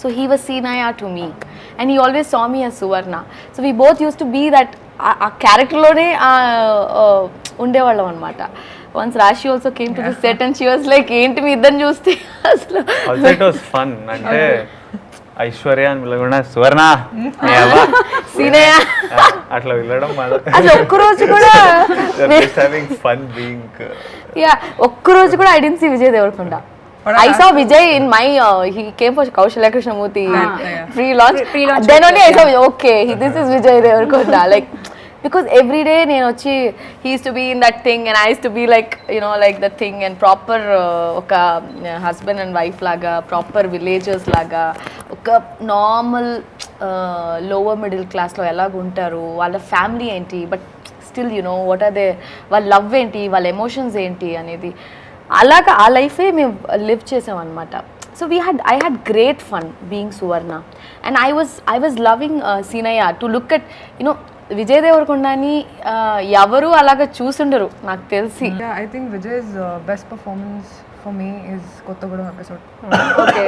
So he was Sinaya to me, and he always saw me as Suvarna. So we both used to be that ఆ క్యారెక్టర్లోనే ఉండేవాళ్ళం అనమాట. Once రాశి also came to the set and she was like ఏంటి మీ ఇద్దరిని చూస్తే అసలు it was fun. అంటే ఐశ్వర్య అని పిలవకుండా సువర్ణ సీనయ్య అట్లా వెళ్ళడం అది ఒక్కరోజు కూడా ఫన్ బీయింగ్. యా ఒక్కరోజు కూడా I didn't see Vijay Devarakonda. I saw Vijay in my he came for Kaushalya Krishnamurthy pre-launch. Then only I saw okay, this is Vijay Devarkonda. Like because every day he used to be in that thing and I used to be like like the thing and proper oka husband and wife laga, proper villagers laga, oka normal lower middle class lo elaga untaru, walla family enti, but still what are they, వాళ్ళ love ఏంటి, వాళ్ళ emotions ఏంటి అనేది అలాగా ఆ లైఫే మేము live చేసాం అనమాట. So I had great fun being Suvarna and I was loving Seenaiah to look at Vijay దేవరకొండని ఎవరు అలాగా చూసుండరు నాకు తెలిసి. I think Vijay's best performance for me is Kottagudam episode. Okay.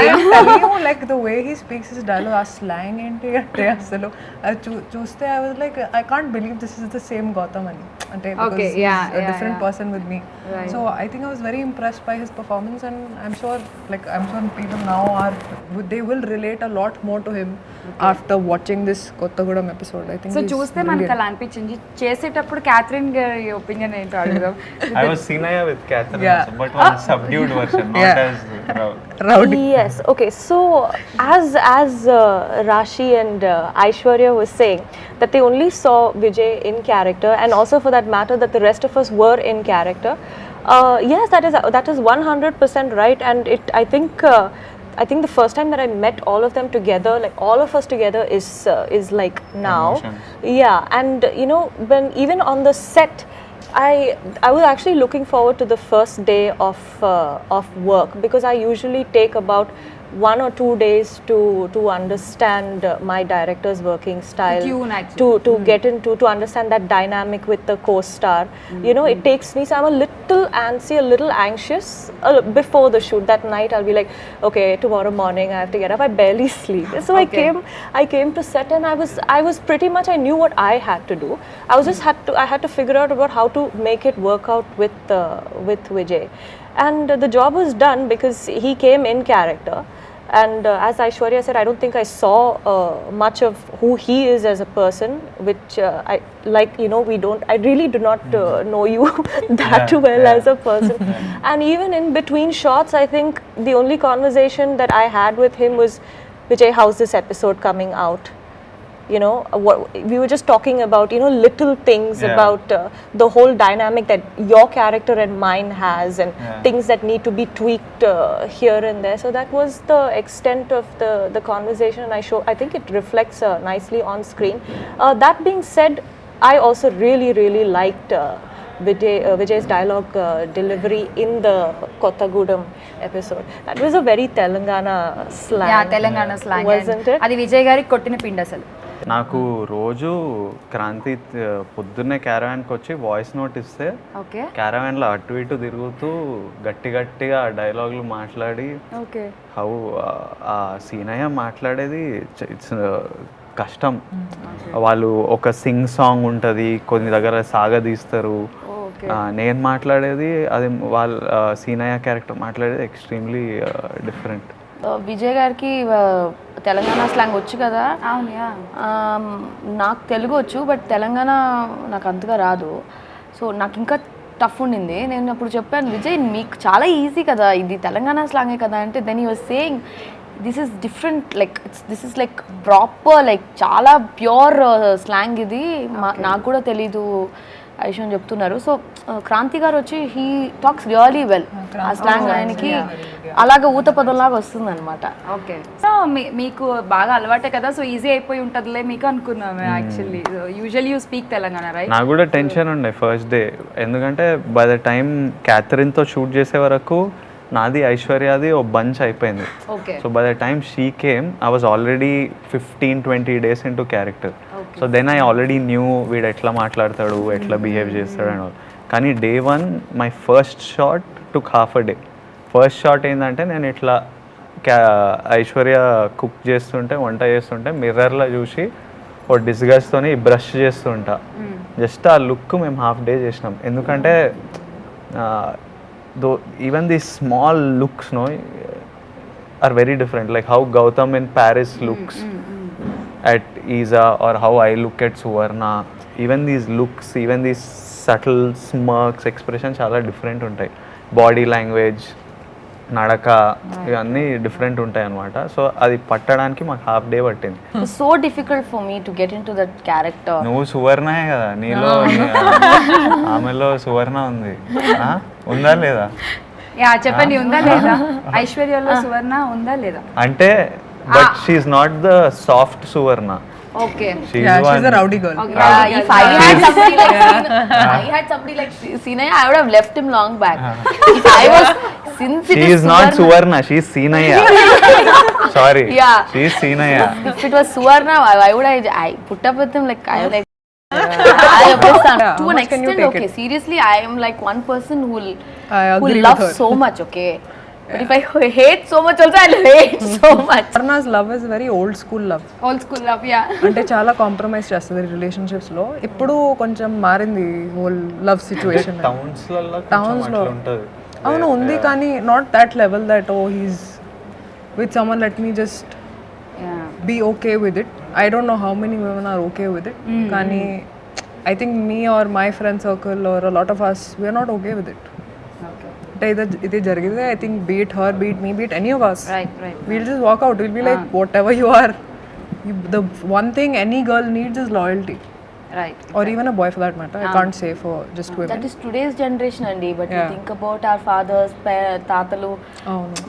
I am telling you, like the way he speaks his dialogue, our slang enti ante asalu chuste I was like I can't believe this is the same Gautam ani ante because he's a different person with me. Right. So I think I was very impressed by his performance and I'm sure people now they will relate a lot more to him after watching this Kottagudam episode. I think so చూస్తే మనకు అలా అనిపించింది. చేసేటప్పుడు Catherine గారి opinion ఏంటో అడుగుదాం. I was Sinaya with Catherine. But on a subdued version, not as rowdy. Yes. Okay. So as Rashi and Aishwarya was saying that they only saw Vijay in character, and also for that matter that the rest of us were in character. Yes, that is 100% right, and I think the first time that I met all of them together, like all of us together, is like now. Emotions. Yeah, and when even on the set. I was actually looking forward to the first day of work because I usually take about 1 or 2 days to understand my director's working style, to get into, to understand that dynamic with the co-star. It takes me, so I'm a little antsy, a little anxious before the shoot. That night I'll be like, okay, tomorrow morning I have to get up. I barely sleep. So okay. I came to set and I was pretty much, I knew what I had to do. I had to figure out about how to make it work out with Vijay. And the job was done because he came in character. And as Aishwarya said, I don't think I saw much of who he is as a person, which I really do not know you that well as a person. And even in between shots, I think the only conversation that I had with him was, Vijay, how's this episode coming out? We were just talking about little things about the whole dynamic that your character and mine has, and things that need to be tweaked here and there. So that was the extent of the conversation, and I think it reflects nicely on screen. That being said, I also really liked Vijay's dialogue delivery in the Kottagudam episode. That was a very Telangana slang. Yeah, Telangana slang. Wasn't it? అది విజయ్ గారికి కొట్టిన పిండి అసలు. నాకు రోజు క్రాంతి పొద్దున్నే క్యారవాన్కి వచ్చి voice note ఇస్తే క్యారవాన్లో అటు ఇటు తిరుగుతూ గట్టిగా డైలాగులు మాట్లాడి హౌ ఆ సీనయ్య మాట్లాడేది ఇట్స్ కష్టం. వాళ్ళు ఒక సింగ్ సాంగ్ ఉంటుంది, కొన్ని దగ్గర సాగదీస్తారు. నేను మాట్లాడేది అది వాళ్ళ సీనయ్య క్యారెక్టర్ మాట్లాడేది ఎక్స్ట్రీమ్లీ డిఫరెంట్. విజయ్ గారికి తెలంగాణ స్లాంగ్ వచ్చు కదా. నాకు తెలుగు వచ్చు, బట్ తెలంగాణ నాకు అంతగా రాదు. సో నాకు ఇంకా టఫ్ ఉండింది. నేను అప్పుడు చెప్పాను, విజయ్ మీకు చాలా ఈజీ కదా, ఇది తెలంగాణ స్లాంగే కదా అంటే, then you was saying this is different, like this is like proper, like చాలా ప్యూర్ స్లాంగ్ ఇది, నాకు కూడా తెలీదు ఐషు అని చెప్తున్నారు. సో క్రాంతి గారు వచ్చి హీ టాక్స్ రియలీ వెల్. ఆ స్లాంగ్ ఆయనకి అలాగ ఊత పదంలాగా వస్తుంది అనమాట. ఓకే, సో మీకు బాగా అలవాటే కదా, సో ఈజీ అయిపోయి ఉంటుందిలే మీకు అనుకున్నాము. Actually usually you speak Telangana, right? నాకు కూడా టెన్షన్ ఉండే ఫస్ట్ డే, ఎందుకంటే బై ద టైం క్యాథరిన్తో షూట్ చేసే వరకు నాది ఐశ్వర్యాది ఓ బంచ్ అయిపోయింది. So by the time she came I was already 15-20 days into character. So then I already knew వీడు ఎట్లా మాట్లాడతాడు, ఎట్లా బిహేవ్ చేస్తాడు అండ్ ఆల్. కానీ day 1 my first shot took half a day. First shot ఏంటంటే నేను ఇట్లా ఐశ్వర్య కుక్ చేస్తుంటే, వంట చేస్తుంటే మిర్రర్లో చూసి ఓ డిస్గస్ట్తోని బ్రష్ చేస్తుంటా. జస్ట్ ఆ లుక్ మేము హాఫ్ డే చేసినాం. ఎందుకంటే even the small looks no are very different. Like how Gautam in Paris looks at Isa or how I look at Suvarna, even these looks, even these subtle smirks, expressions చాలా different ఉంటాయి. Body language, నడక ఇవన్నీ different ఉంటాయి అన్నమాట. So అది పట్టడానికి మాకు half day పట్టింది. So difficult for me to get in to that character. నువ్వు సువర్ణే కదా, నీలో ఆమెలో సువర్ణ ఉంది. ఉందా లేదా? యా చెప్పండి, ఉందా లేదా? ఐశ్వర్యలో సువర్ణ ఉందా లేదా? అంటే but she is not the soft Suvarna. Okay. She's a rowdy girl. If I had somebody like Sinaya, I would have left him long back. If I was, since it She is not Suvarna, she is Sinaya. Sorry. Yeah. She is Sinaya. If it was Suvarna, why would I put up with him? Like I like. I understand. To an extent, okay. Seriously, I am like one person who loves so much. Okay. But if I hate so much also, I'll hate so much. Suvarna's love is very old school love. Old school love, yeah. అంటే చాలా compromise చేస్తుంది relationships లో. ఇప్పుడు కొంచెం మారింది whole love situation. Towns లో అవును ఉంది, కానీ not that level that oh he's with someone let me just be okay with it. I don't know how many women are okay with it, కానీ I think me or my friend circle or lot of us we're not okay with it. అంటే ఇది జరిగితే I think beat her, beat me, beat any of us, we'll just walk out. We'll be like whatever you are, the one thing any girl needs is loyalty, Right. or even a boy for that matter. I can't say for just women. That is today's generation andi, but you think about our fathers, తాతలు,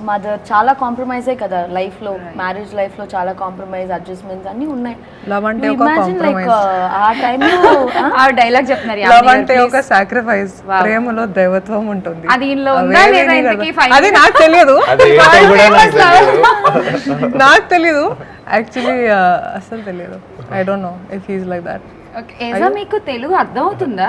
mother చాలా compromise అయ్యి కదా life లో, marriage life లో చాలా compromise, adjustments అన్ని ఉన్నాయి. Love అంటే ఒక కాంప్రమైజ్. ఆ టైంలో ఆ డైలాగ్ చెప్తున్నారు. లవ్ అంటే ఒక సాక్రిఫైస్. ప్రేమలో దైవత్వం ఉంటుంది. అది ఇంట్లో ఉందా లేదా? ఇంతకీ అది నాకు తెలియదు, నాకు తెలియదు యాక్చువల్లీ, అసలు తెలియదు. I don't know if he is like that. ఏజా మీకు తెలుగు అర్థం అవుతుందా?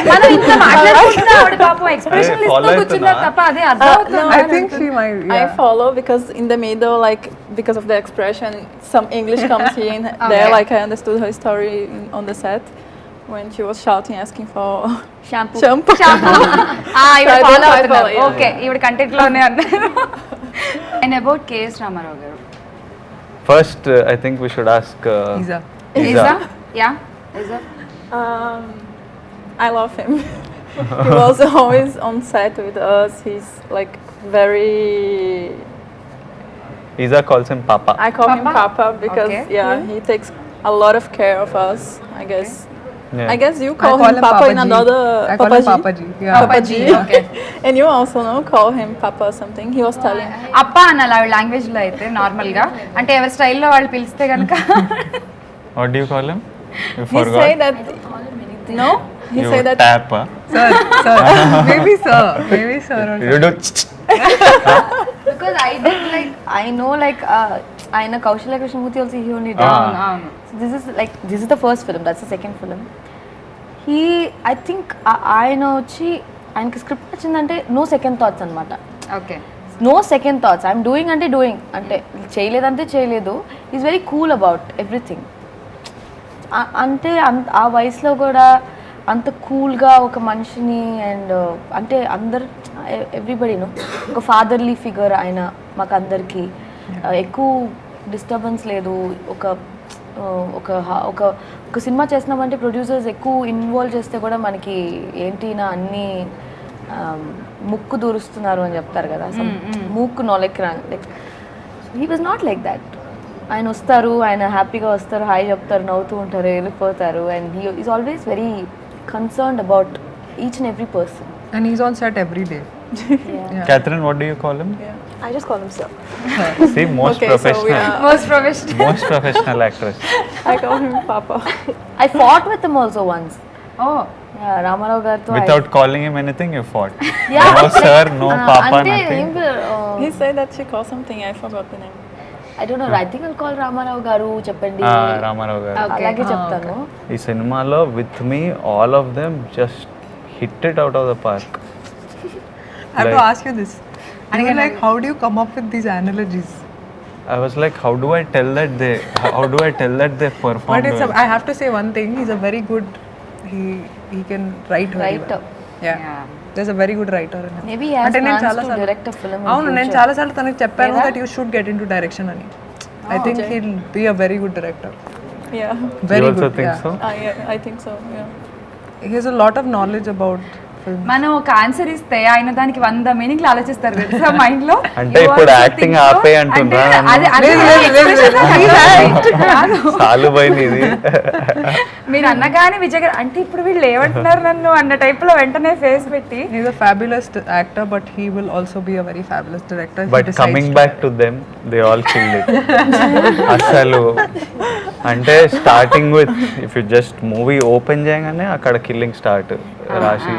మనం ఇంత మాట్లాడుకుంటున్నా ఆవిడ పాపం ఎక్స్ప్రెషన్ ఇస్తూ కూర్చున్నారు తప్ప అదే అర్థం అవుతుంది. I think she might. I follow because in the middle, like because of the expression, some English comes here and there. Like I understood her story on the set when she was shouting, asking for shampoo. ఇవిడ follow అవుతున్నారు. Okay, ఇవిడ content లోనే అన్నారు. And about KS Rama Rao garu, first I think we should ask Isa. Isa? Yeah, Isa. I love him. He was always on set with us. He's like very. Isa calls him Papa. I call him Papa because Okay. he takes a lot of care of us. I guess. Yeah. I guess you I call call him him Papa in Papaji. another. I call him Papaji. Yeah. Papaji. Okay. And you also know call him Papa or something. He was telling. అప్ప అనాలి ఆవిడ language లో అయితే normal గా, అంటే ఎవరి స్టైల్లో వాళ్ళు పిలిస్తే కనుక. What do you call him? You He forgot. say that. No. He You say that. tap. Sir, maybe sir. You do. Because I did like, I know like ఆయన Kausalya Krishnamurthy also he only did. అవును. This is the first film, that's the second film. I think ఆయన వచ్చి ఆయనకి script వచ్చిందంటే no second thoughts అనమాట. Okay, no second thoughts. I'm doing అంటే చేయలేదంటే చేయలేదు. Is very cool about everything. అంటే ఆ వయసులో కూడా అంత కూల్గా ఒక మనిషిని, అండ్ అంటే అందరు ఎవ్రీబడీను ఒక ఫాదర్లీ ఫిగర్ ఆయన మాకు అందరికీ. ఎక్కువ డిస్టర్బెన్స్ లేదు. ఒక ఒక ఒక ఒక సినిమా చేస్తున్నామంటే ప్రొడ్యూసర్స్ ఎక్కువ ఇన్వాల్వ్ చేస్తే కూడా మనకి ఏంటి నా అన్నీ ముక్కు దూరుస్తున్నారు అని చెప్తారు కదా, మూక్కు నొలెక్కి like he was not like that. ఆయన వస్తారు, ఆయన హ్యాపీగా వస్తారు, హాయ్ చెప్తారు, నవ్వుతూ ఉంటారు, వెళ్ళిపోతారు. And he is always very concerned about each and every person. And he's on set every day. Catherine, what do you call him? I just call him sir. See, most Okay, so we professional. are- most professional. Most professional actress. I call him Papa. I fought with him also once. ఓ, రామారావు గారితో Without calling him anything, you fought. Yeah, No sir, no Papa, అంటే nothing. He said that she called something. I forgot the name. I don't know, I think I'll call Rama Rao garu చెప్పండి, రామారావు గారు. అలాగే చెప్తాను. ఈ సినిమాలో with me all of them just hit it out of the park. I have to ask you this. You were like, how do you come up with these analogies? I was like, how do I tell that they performed But it's well? I have to say one thing. He's a very good. He can write very Writer. well. Yeah. There's a very good writer in him. Maybe he has అంటే నేను plans చాలా to సార్లు direct a film in అవును నేను future. చాలా సార్లు తనకి చెప్పాను that you should get into direction అని. I think he'll be a very good director. Yeah. Very You also good. think Yeah. so? I think so. Yeah. He has a lot of knowledge about film. మనం ఒక answer ఇస్తే ఆయన దానికి 100 మీనింగ్లు ఆలోచిస్తారు తెలుసా mind లో. అంటే ఇప్పుడు యాక్టింగ్ ఆపే అంటున్నా చాలు పోయింది ఇది. మీరు అన్నగానే విజయ్ గారు అంటే ఇప్పుడు వీళ్ళు ఏమంటున్నారు నన్ను అన్న టైప్ లో వెంటనే ఫేస్ పెట్టి He's a fabulous actor, but he will also be a very fabulous director. if he but decides coming to back to them they all killed it. అసలు అంటే starting with if you just movie open చేయగానే అక్కడ killing start. రాశి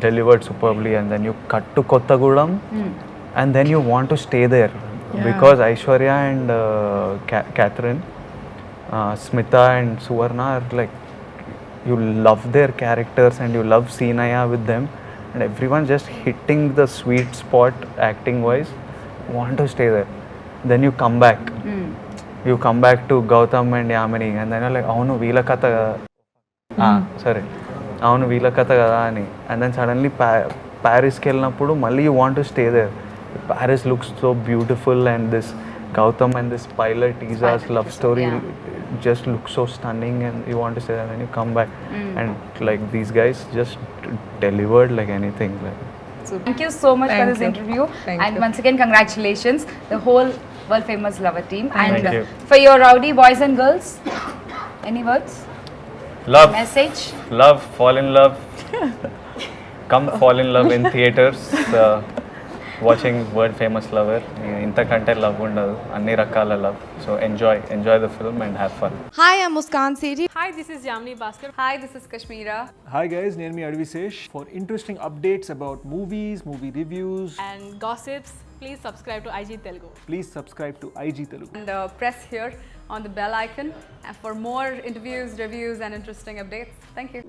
delivered superbly, and then you cut to Kottagudam and then you want to stay there because Aishwarya and Catherine, Smita and Suvarna are like, you love their characters and you love Seenaya with them, and everyone just hitting the sweet spot acting wise. Want to stay there. Then you come back. You come back to Gautam and Yamini, and then you're like, avunu veela katha sorry, అవును వీళ్ళ కథ కదా అని. And then suddenly ప్యారిస్కి వెళ్ళినప్పుడు మళ్ళీ you want to stay there. Paris looks so beautiful and this Gautam and this pilot is as love story just look so stunning and you want to stay there and you come back and like these guys just delivered like anything like. So thank you so much for this interview. And once again, congratulations, the whole world famous Lover team. And Thank you. for your rowdy boys and girls, any words? Love. Message? Love, fall in love. Come fall in love in theaters. Watching world famous Lover. ఇంతకంటే love ఉండదు, అన్ని రకాల love. So enjoy the film and have fun. Hi, I'm Muskan Siri. Hi, this is Yamini Bhaskar. Hi, this is Kashmira. Hi guys, Nirmi Advisesh. For interesting updates about movies, movie reviews, And gossips, please subscribe to IG Telugu. please subscribe to IG Telugu. And press here on the bell icon for more interviews, reviews, and interesting updates. Thank you.